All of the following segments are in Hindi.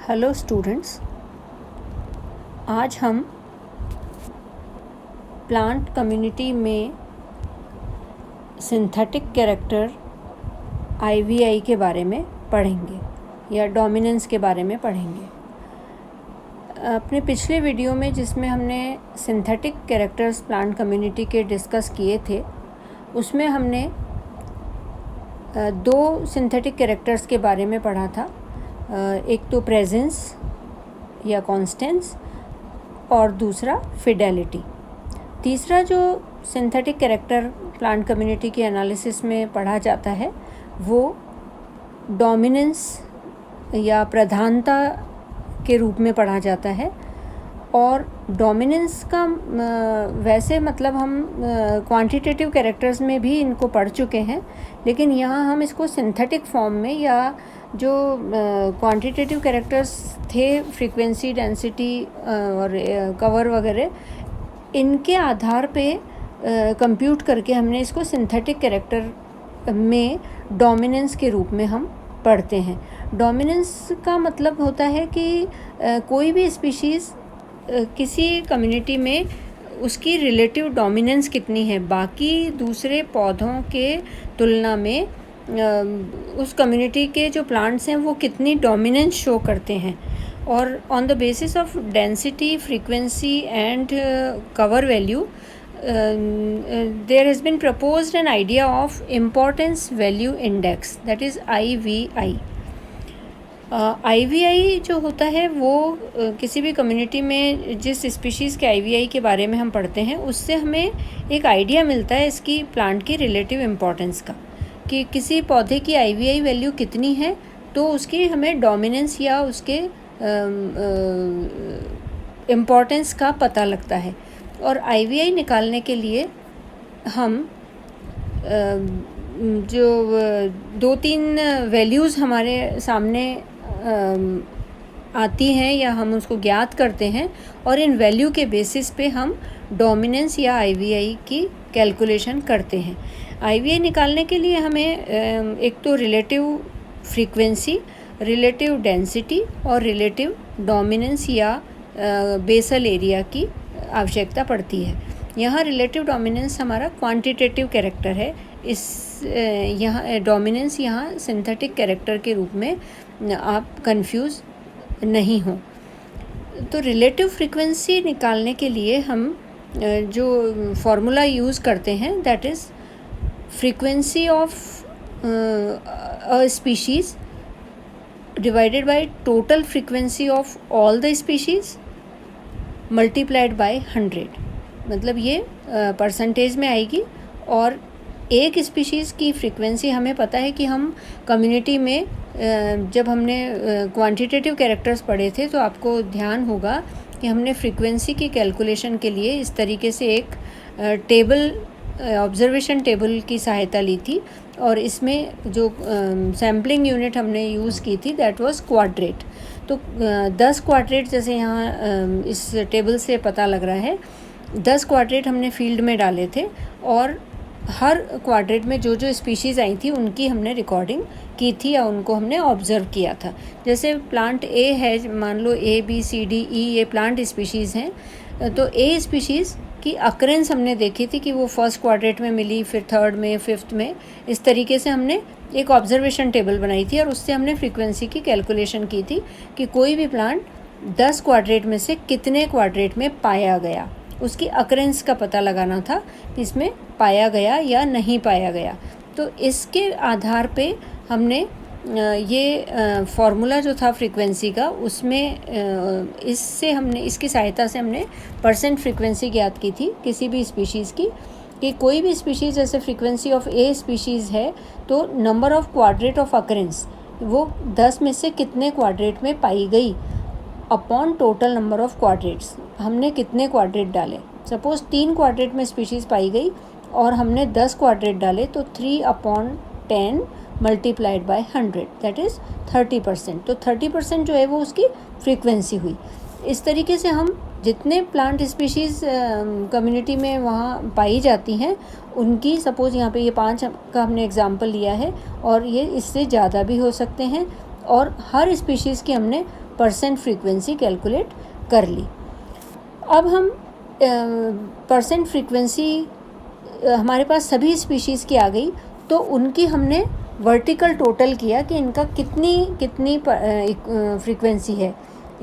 हेलो स्टूडेंट्स, आज हम प्लांट कम्युनिटी में सिंथेटिक कैरेक्टर आईवीआई के बारे में पढ़ेंगे या डोमिनेंस के बारे में पढ़ेंगे। अपने पिछले वीडियो में जिसमें हमने सिंथेटिक कैरेक्टर्स प्लांट कम्युनिटी के डिस्कस किए थे, उसमें हमने दो सिंथेटिक कैरेक्टर्स के बारे में पढ़ा था। एक तो प्रेजेंस या कॉन्स्टेंस और दूसरा फिडेलिटी। तीसरा जो सिंथेटिक कैरेक्टर प्लांट कम्युनिटी के एनालिसिस में पढ़ा जाता है वो डोमिनेंस या प्रधानता के रूप में पढ़ा जाता है। और डोमिनेंस का वैसे मतलब हम क्वांटिटेटिव कैरेक्टर्स में भी इनको पढ़ चुके हैं, लेकिन यहाँ हम इसको सिंथेटिक फॉर्म में या जो क्वांटिटेटिव कैरेक्टर्स थे, फ्रीक्वेंसी, डेंसिटी और कवर वगैरह, इनके आधार पे कंप्यूट करके हमने इसको सिंथेटिक कैरेक्टर में डोमिनेंस के रूप में हम पढ़ते हैं। डोमिनेंस का मतलब होता है कि कोई भी स्पीशीज़ किसी कम्युनिटी में उसकी रिलेटिव डोमिनेंस कितनी है बाकी दूसरे पौधों के तुलना में, उस कम्युनिटी के जो प्लांट्स हैं वो कितनी डोमिनेंस शो करते हैं। और on the basis of density, frequency and cover value there has been proposed an idea of importance value index, that is IVI। IVI जो होता है वो किसी भी कम्युनिटी में जिस स्पीशीज़ के IVI के बारे में हम पढ़ते हैं उससे हमें एक आइडिया मिलता है इसकी प्लांट की रिलेटिव इम्पोर्टेंस का, कि किसी पौधे की IVI वैल्यू कितनी है तो उसकी हमें डोमिनेंस या उसके इम्पोर्टेंस का पता लगता है। और IVI निकालने के लिए हम जो दो तीन वैल्यूज़ हमारे सामने आती हैं या हम उसको ज्ञात करते हैं, और इन वैल्यू के बेसिस पे हम डोमिनेंस या IVI की कैलकुलेशन करते हैं। IVI निकालने के लिए हमें एक तो रिलेटिव फ्रीक्वेंसी, रिलेटिव डेंसिटी और रिलेटिव डोमिनेंस या बेसल एरिया की आवश्यकता पड़ती है। यहाँ रिलेटिव डोमिनेंस हमारा क्वांटिटेटिव कैरेक्टर है। यहाँ डोमिनेंस यहाँ सिंथेटिक कैरेक्टर के रूप में आप कंफ्यूज नहीं हो। तो रिलेटिव फ्रीक्वेंसी निकालने के लिए हम जो फॉर्मूला यूज़ करते हैं, that is frequency of a species divided by total frequency of all the species multiplied by 100। मतलब ये परसेंटेज में आएगी। और एक स्पीशीज़ की फ्रीक्वेंसी हमें पता है कि हम कम्युनिटी में जब हमने क्वांटिटेटिव कैरेक्टर्स पढ़े थे तो आपको ध्यान होगा कि हमने फ्रीक्वेंसी की कैलकुलेशन के लिए इस तरीके से एक टेबल, ऑब्जर्वेशन टेबल की सहायता ली थी। और इसमें जो सैम्पलिंग यूनिट हमने यूज़ की थी दैट वाज क्वाड्रेट। तो 10 क्वाड्रेट, जैसे यहाँ इस टेबल से पता लग रहा है, 10 क्वाड्रेट हमने फील्ड में डाले थे और हर क्वाड्रेट में जो जो स्पीशीज़ आई थी उनकी हमने रिकॉर्डिंग की थी या उनको हमने ऑब्ज़र्व किया था। जैसे प्लांट A है, मान लो A, B, C, D, E ये प्लांट स्पीशीज़ हैं, तो A स्पीशीज़ की अकरेंस हमने देखी थी कि वो फर्स्ट क्वाड्रेट में मिली, फिर थर्ड में, फिफ्थ में। इस तरीके से हमने एक ऑब्जर्वेशन टेबल बनाई थी और उससे हमने फ्रीक्वेंसी की कैलकुलेशन की थी कि कोई भी प्लांट 10 क्वाड्रेट में से कितने क्वाड्रेट में पाया गया, उसकी अकरेंस का पता लगाना था कि इसमें पाया गया या नहीं पाया गया। तो इसके आधार पे हमने ये फार्मूला जो था फ्रीक्वेंसी का, उसमें इससे हमने, इसकी सहायता से हमने परसेंट फ्रीक्वेंसी ज्ञात की थी किसी भी स्पीशीज़ की, कि कोई भी स्पीशीज़, जैसे फ्रीक्वेंसी ऑफ A स्पीशीज़ है तो number of quadrat of occurrence वो 10 में से कितने क्वाड्रेट में पाई गई upon total number of quadrats, हमने कितने क्वाड्रेट डाले। सपोज़ 3 क्वाड्रेट में स्पीशीज़ पाई गई और हमने 10 क्वाड्रेट डाले, तो 3/10 मल्टीप्लाइड बाय 100, दैट इज़ 30%। तो 30% जो है वो उसकी फ्रीक्वेंसी हुई। इस तरीके से हम जितने प्लांट स्पीशीज़ कम्युनिटी में वहाँ पाई जाती हैं उनकी, सपोज़ यहाँ पे ये 5 का हमने एग्जांपल लिया है और ये इससे ज़्यादा भी हो सकते हैं, और हर स्पीशीज़ की हमने परसेंट फ्रीक्वेंसी कैलकुलेट कर ली। अब हम परसेंट फ्रीक्वेंसी हमारे पास सभी स्पीशीज़ की आ गई, तो उनकी हमने वर्टिकल टोटल किया कि इनका कितनी फ्रीक्वेंसी है,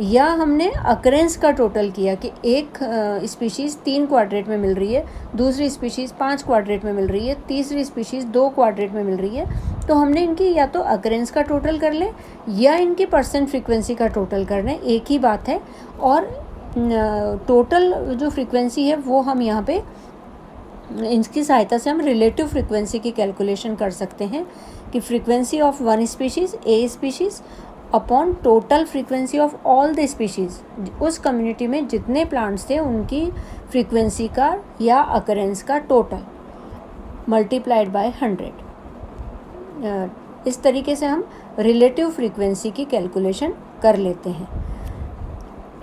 या हमने अकरेंस का टोटल किया कि एक स्पीशीज़ 3 क्वाड्रेट में मिल रही है, दूसरी स्पीशीज़ 5 क्वाड्रेट में मिल रही है, तीसरी स्पीशीज़ 2 क्वाड्रेट में मिल रही है। तो हमने इनकी या तो अकरेंस का टोटल कर लें या इनकी परसेंट फ्रीक्वेंसी का टोटल कर लें, एक ही बात है। और टोटल जो फ्रीक्वेंसी है वो हम यहाँ पे इसकी सहायता से हम रिलेटिव फ्रीक्वेंसी की कैलकुलेशन कर सकते हैं कि frequency of one species A species upon total frequency of all the species, उस कम्युनिटी में जितने प्लांट्स थे उनकी फ्रीक्वेंसी का या अकरेंस का टोटल मल्टीप्लाइड बाय 100। इस तरीके से हम रिलेटिव फ्रीक्वेंसी की कैलकुलेशन कर लेते हैं।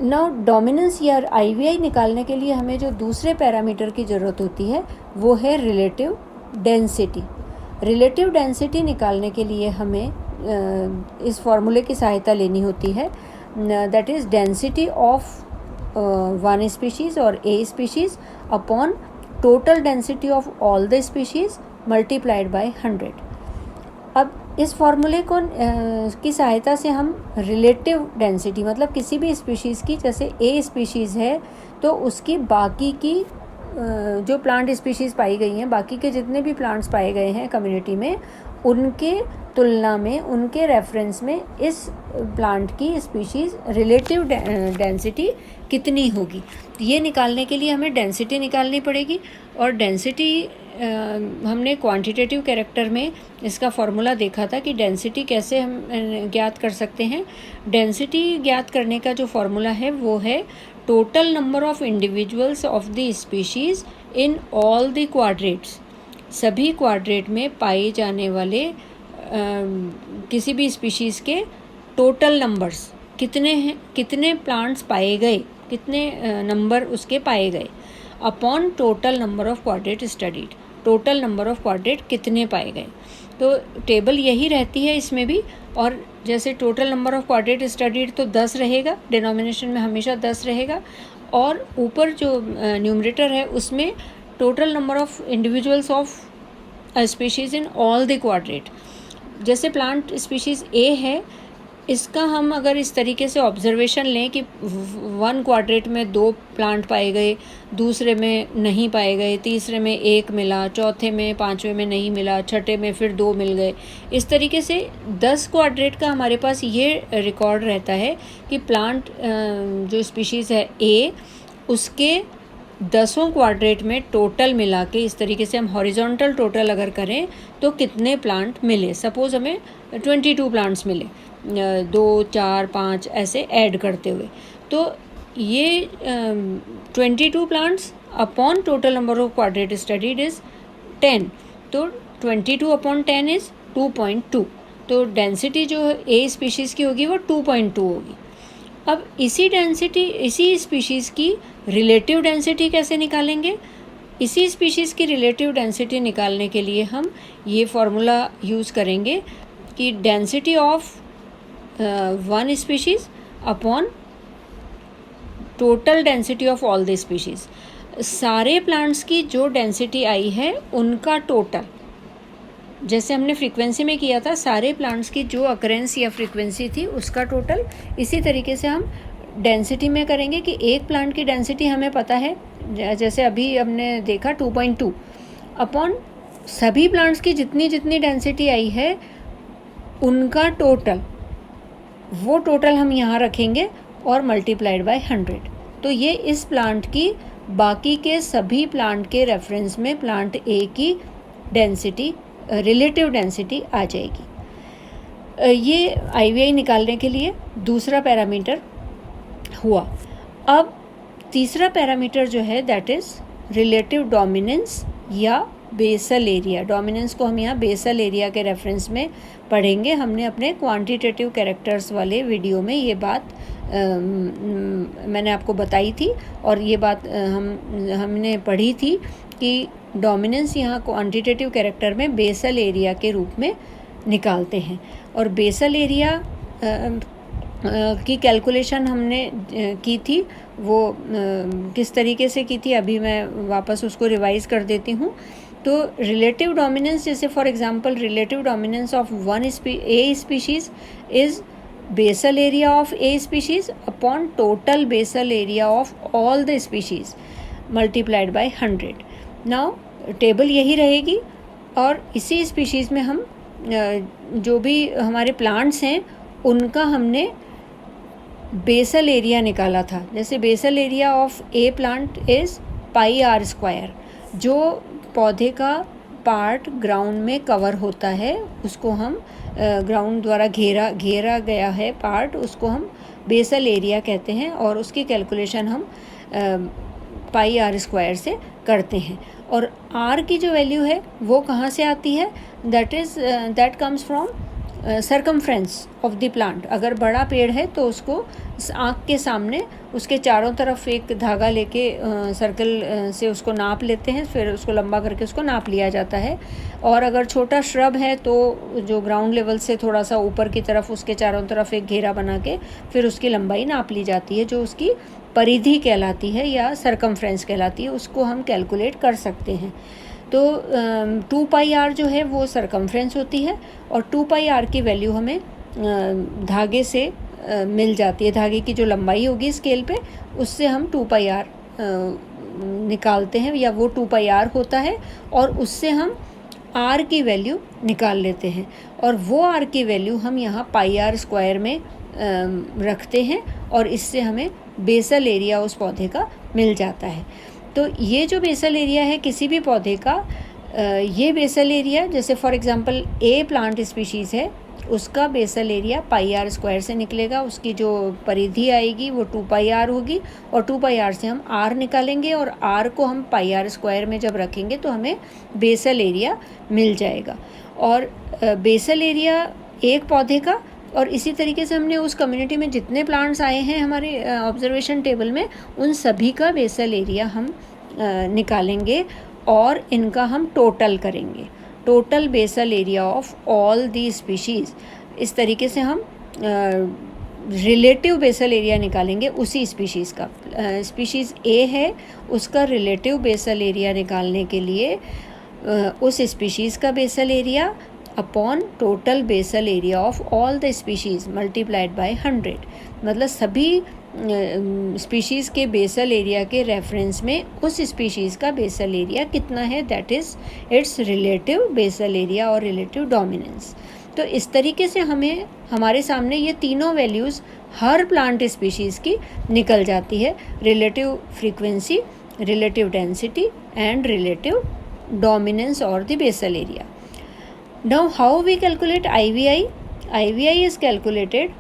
नाउ डोमिनेंस या IVI निकालने के लिए हमें जो दूसरे पैरामीटर की ज़रूरत होती है वो है रिलेटिव डेंसिटी। रिलेटिव डेंसिटी निकालने के लिए हमें इस फॉर्मूले की सहायता लेनी होती है, that is density of one species और a species upon total density of all the species multiplied by 100। अब इस फॉर्मूले को की सहायता से हम रिलेटिव डेंसिटी, मतलब किसी भी स्पीशीज़ की, जैसे ए स्पीशीज़ है तो उसकी बाकी की जो प्लांट स्पीशीज़ पाई गई हैं, बाकी के जितने भी प्लांट्स पाए गए हैं कम्युनिटी में, उनके तुलना में, उनके रेफरेंस में इस प्लांट की स्पीशीज़ रिलेटिव डेंसिटी कितनी होगी, ये निकालने के लिए हमें डेंसिटी निकालनी पड़ेगी। और डेंसिटी हमने क्वांटिटेटिव कैरेक्टर में इसका फॉर्मूला देखा था कि डेंसिटी कैसे हम ज्ञात कर सकते हैं। डेंसिटी ज्ञात करने का जो फॉर्मूला है वो है total number of individuals of the species in all the quadrats. सभी क्वाड्रेट में पाए जाने वाले किसी भी स्पीशीज़ के टोटल नंबर्स कितने हैं, कितने प्लांट्स पाए गए, कितने नंबर उसके पाए गए, upon total number of quadrat studied. Total number of quadrat कितने पाए गए, तो टेबल यही रहती है इसमें भी। और जैसे total number of quadrat studied तो 10 रहेगा, डिनोमिनेशन में हमेशा 10 रहेगा, और ऊपर जो न्यूमरेटर है उसमें total number of individuals of species in all the quadrat. जैसे प्लांट स्पीशीज़ ए है, इसका हम अगर इस तरीके से ऑब्जर्वेशन लें कि 1 क्वाड्रेट में 2 प्लांट पाए गए, दूसरे में नहीं पाए गए, तीसरे में 1 मिला, चौथे में, 5वें में नहीं मिला, छठे में फिर 2 मिल गए, इस तरीके से 10 क्वाड्रेट का हमारे पास ये रिकॉर्ड रहता है कि प्लांट जो स्पीशीज़ है ए, उसके 10 क्वाड्रेट में टोटल मिला के, इस तरीके से हम हॉरिजॉन्टल टोटल अगर करें तो कितने प्लांट मिले। सपोज़ हमें 22 प्लांट्स मिले, 2, 4, 5 ऐसे ऐड करते हुए, तो ये 22 plants upon total number of quadrat studied is 10, तो 22 अपॉन 10 इज़ 2.2। तो डेंसिटी जो ए स्पीशीज़ की होगी वो 2.2 होगी। अब इसी डेंसिटी, इसी स्पीशीज़ की रिलेटिव डेंसिटी कैसे निकालेंगे? इसी स्पीशीज़ की रिलेटिव डेंसिटी निकालने के लिए हम ये फार्मूला यूज़ करेंगे कि density of one species upon total density of all the species. सारे प्लांट्स की जो डेंसिटी आई है उनका टोटल, जैसे हमने फ्रीक्वेंसी में किया था, सारे प्लांट्स की जो अकरेंस या फ्रीक्वेंसी थी उसका टोटल, इसी तरीके से हम डेंसिटी में करेंगे कि एक प्लांट की डेंसिटी हमें पता है, जैसे अभी हमने देखा 2.2, अपॉन सभी प्लांट्स की जितनी जितनी डेंसिटी आई है उनका टोटल, वो टोटल हम यहाँ रखेंगे और मल्टीप्लाइड बाय 100। तो ये इस प्लांट की बाकी के सभी प्लांट के रेफरेंस में प्लांट ए की डेंसिटी, रिलेटिव डेंसिटी आ जाएगी। ये IVI निकालने के लिए दूसरा पैरामीटर हुआ। अब तीसरा पैरामीटर जो है दैट इज़ रिलेटिव डोमिनेंस या बेसल एरिया। डोमिनेंस को हम यहाँ बेसल एरिया के रेफरेंस में पढ़ेंगे। हमने अपने क्वांटिटेटिव कैरेक्टर्स वाले वीडियो में ये बात मैंने आपको बताई थी, और ये बात हमने पढ़ी थी कि डोमिनेंस यहाँ क्वांटिटेटिव कैरेक्टर में बेसल एरिया के रूप में निकालते हैं। और बेसल एरिया की कैलकुलेशन हमने की थी, वो किस तरीके से की थी अभी मैं वापस उसको रिवाइज़ कर देती हूँ। तो रिलेटिव डोमिनेंस, जैसे for example relative dominance of one A species is basal area of A species upon total basal area of all the species multiplied by 100। Now table यही रहेगी और इसी स्पीशीज़ में हम जो भी हमारे प्लांट्स हैं उनका हमने बेसल एरिया निकाला था। जैसे basal area of a plant is πr²। जो पौधे का पार्ट ग्राउंड में कवर होता है उसको हम ग्राउंड द्वारा घेरा गया है पार्ट, उसको हम बेसल एरिया कहते हैं और उसकी कैलकुलेशन हम πr² से करते हैं। और r की जो वैल्यू है वो कहाँ से आती है? That comes from circumference of the plant. अगर बड़ा पेड़ है तो उसको आँख के सामने उसके चारों तरफ एक धागा लेके सर्कल से उसको नाप लेते हैं, फिर उसको लंबा करके उसको नाप लिया जाता है। और अगर छोटा श्रब है तो जो ग्राउंड लेवल से थोड़ा सा ऊपर की तरफ उसके चारों तरफ एक घेरा बना के फिर उसकी लंबाई नाप ली जाती है, जो उसकी परिधि कहलाती है या सरकमफ्रेंस कहलाती है, उसको हम कैलकुलेट कर सकते हैं। तो 2πr जो है वो सरकमफ्रेंस होती है और 2πr की वैल्यू हमें धागे से मिल जाती है। धागे की जो लंबाई होगी स्केल पे उससे हम 2πr निकालते हैं, या वो 2πr होता है और उससे हम r की वैल्यू निकाल लेते हैं और वो r की वैल्यू हम यहाँ πr² में रखते हैं और इससे हमें बेसल एरिया उस पौधे का मिल जाता है। तो ये जो बेसल एरिया है किसी भी पौधे का, ये बेसल एरिया जैसे for example A plant species है उसका बेसल एरिया πr² से निकलेगा। उसकी जो परिधि आएगी वो 2πr होगी और 2πr से हम r निकालेंगे और r को हम πr² में जब रखेंगे तो हमें बेसल एरिया मिल जाएगा। और बेसल एरिया एक पौधे का, और इसी तरीके से हमने उस कम्युनिटी में जितने प्लांट्स आए हैं हमारे ऑब्जर्वेशन टेबल में उन सभी का बेसल एरिया हम निकालेंगे और इनका हम टोटल करेंगे, total basal area of all the species. इस तरीके से हम रिलेटिव बेसल एरिया निकालेंगे उसी स्पीशीज़ का। स्पीशीज़ ए है उसका रिलेटिव बेसल एरिया निकालने के लिए उस स्पीशीज़ का basal area upon total basal area of all the species multiplied by 100। मतलब सभी स्पीशीज़ के बेसल एरिया के रेफरेंस में उस स्पीशीज़ का बेसल एरिया कितना है, that is its relative basal area और रिलेटिव डोमिनेंस। तो इस तरीके से हमें हमारे सामने ये तीनों वैल्यूज़ हर प्लांट स्पीशीज़ की निकल जाती है, relative frequency, relative density and relative dominance और the basal area. Now how we calculate IVI? IVI is calculated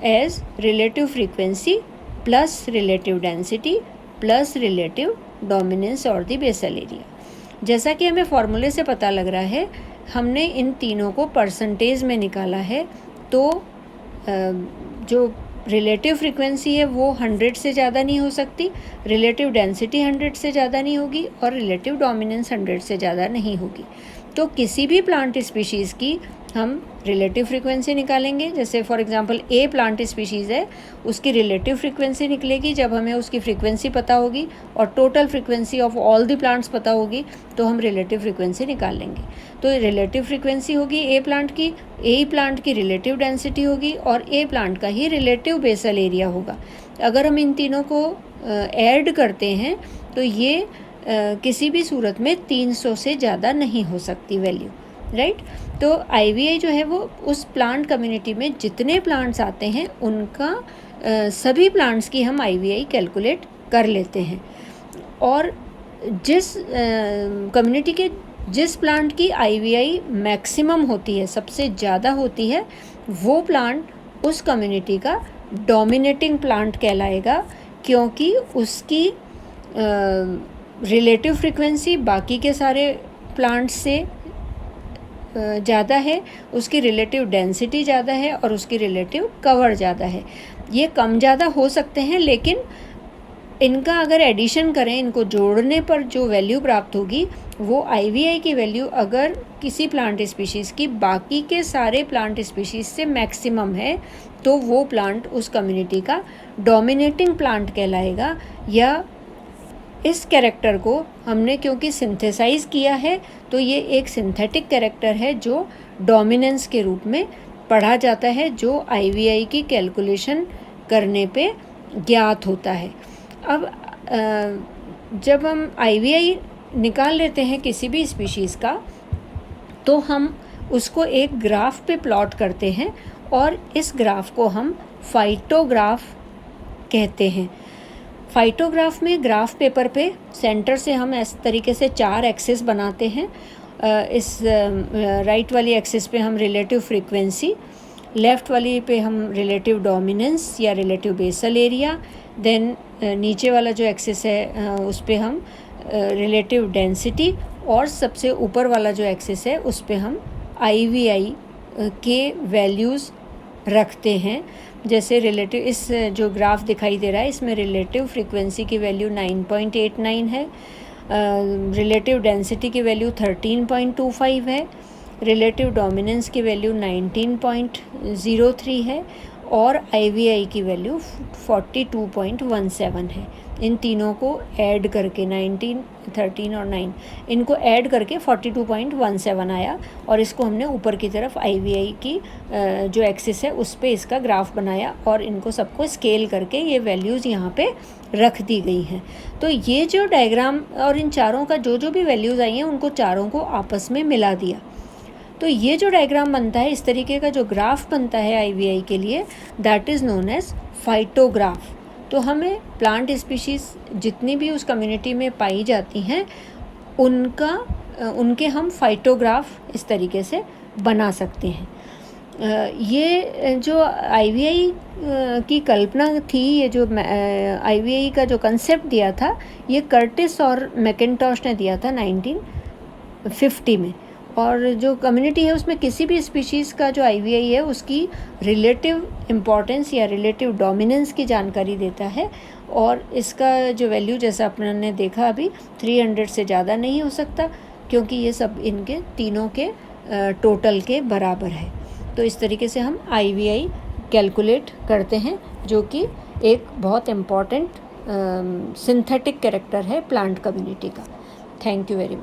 as relative frequency plus relative density plus relative dominance और the basal area। जैसा कि हमें फॉर्मूले से पता लग रहा है, हमने इन तीनों को परसेंटेज में निकाला है, तो जो रिलेटिव फ्रीक्वेंसी है वो 100 से ज़्यादा नहीं हो सकती, रिलेटिव डेंसिटी 100 से ज़्यादा नहीं होगी और रिलेटिव डोमिनेंस 100 से ज़्यादा नहीं होगी। तो किसी भी प्लांट स्पीशीज़ की हम रिलेटिव फ्रीक्वेंसी निकालेंगे। जैसे for example A plant species है उसकी रिलेटिव फ्रीक्वेंसी निकलेगी जब हमें उसकी फ्रीक्वेंसी पता होगी और total frequency of all the plants पता होगी तो हम रिलेटिव फ्रीक्वेंसी निकाल लेंगे। तो रिलेटिव फ्रीक्वेंसी होगी ए प्लांट की, ए प्लांट की रिलेटिव डेंसिटी होगी और ए प्लांट का ही रिलेटिव बेसल एरिया होगा। अगर हम इन तीनों को ऐड करते हैं तो ये किसी भी सूरत में 300 से ज़्यादा नहीं हो सकती वैल्यू, राइट। तो IVI जो है वो उस प्लांट कम्युनिटी में जितने प्लांट्स आते हैं उनका सभी प्लांट्स की हम IVI कैलकुलेट कर लेते हैं और जिस कम्युनिटी के जिस प्लांट की IVI मैक्सिमम होती है, सबसे ज़्यादा होती है, वो प्लांट उस कम्युनिटी का डोमिनेटिंग प्लांट कहलाएगा, क्योंकि उसकी रिलेटिव फ्रीक्वेंसी बाकी के सारे प्लांट्स से ज़्यादा है, उसकी रिलेटिव डेंसिटी ज़्यादा है और उसकी रिलेटिव कवर ज़्यादा है। ये कम ज़्यादा हो सकते हैं लेकिन इनका अगर एडिशन करें, इनको जोड़ने पर जो वैल्यू प्राप्त होगी वो IVI की वैल्यू अगर किसी प्लांट स्पीशीज़ की बाकी के सारे प्लांट स्पीशीज़ से मैक्सिमम है तो वो प्लांट उस कम्युनिटी का डोमिनेटिंग प्लांट कहलाएगा। या इस कैरेक्टर को हमने क्योंकि सिंथेसाइज किया है तो ये एक सिंथेटिक कैरेक्टर है जो डोमिनेंस के रूप में पढ़ा जाता है, जो IVI की कैलकुलेशन करने पे ज्ञात होता है। अब जब हम IVI निकाल लेते हैं किसी भी स्पीशीज़ का तो हम उसको एक ग्राफ पे प्लॉट करते हैं और इस ग्राफ को हम फाइटोग्राफ कहते हैं। फाइटोग्राफ में ग्राफ पेपर पे सेंटर से हम इस तरीके से 4 एक्सिस बनाते हैं। इस राइट वाली एक्सिस पे हम रिलेटिव फ्रीक्वेंसी, लेफ़्ट वाली पे हम रिलेटिव डोमिनेंस या रिलेटिव बेसल एरिया, देन नीचे वाला जो एक्सिस है उस पे हम रिलेटिव डेंसिटी, और सबसे ऊपर वाला जो एक्सिस है उस पे हम IVI के वैल्यूज़ रखते हैं। जैसे रिलेटिव, इस जो ग्राफ दिखाई दे रहा है इसमें रिलेटिव फ्रीक्वेंसी की वैल्यू 9.89 है, रिलेटिव डेंसिटी की वैल्यू 13.25 है, रिलेटिव डोमिनेंस की वैल्यू 19.03 है और IVI की वैल्यू 42.17 है। इन तीनों को ऐड करके 19, 13 और 9 इनको ऐड करके 42.17 आया और इसको हमने ऊपर की तरफ IVI की जो एक्सिस है उस पे इसका ग्राफ बनाया और इनको सबको स्केल करके ये वैल्यूज़ यहाँ पे रख दी गई हैं। तो ये जो डायग्राम और इन चारों का जो भी वैल्यूज़ आई हैं उनको चारों को आपस में मिला दिया। तो ये जो डायग्राम बनता है, इस तरीके का जो ग्राफ बनता है IVI के लिए, दैट इज़ नोन एज फाइटोग्राफ। तो हमें प्लांट स्पीशीज़ जितनी भी उस कम्युनिटी में पाई जाती हैं उनके हम फाइटोग्राफ इस तरीके से बना सकते हैं। ये जो IVI की कल्पना थी, ये जो IVI का जो कंसेप्ट दिया था, ये कर्टिस और मैकिन्टॉश ने दिया था 1950 में। और जो कम्युनिटी है उसमें किसी भी स्पीशीज़ का जो IVI है उसकी रिलेटिव इम्पॉर्टेंस या रिलेटिव डोमिनेंस की जानकारी देता है और इसका जो वैल्यू जैसा आपने देखा अभी 300 से ज़्यादा नहीं हो सकता क्योंकि ये सब इनके तीनों के टोटल के बराबर है। तो इस तरीके से हम IVI कैलकुलेट करते हैं जो कि एक बहुत इम्पॉर्टेंट सिंथेटिक कैरेक्टर है प्लांट कम्युनिटी का। Thank you very much.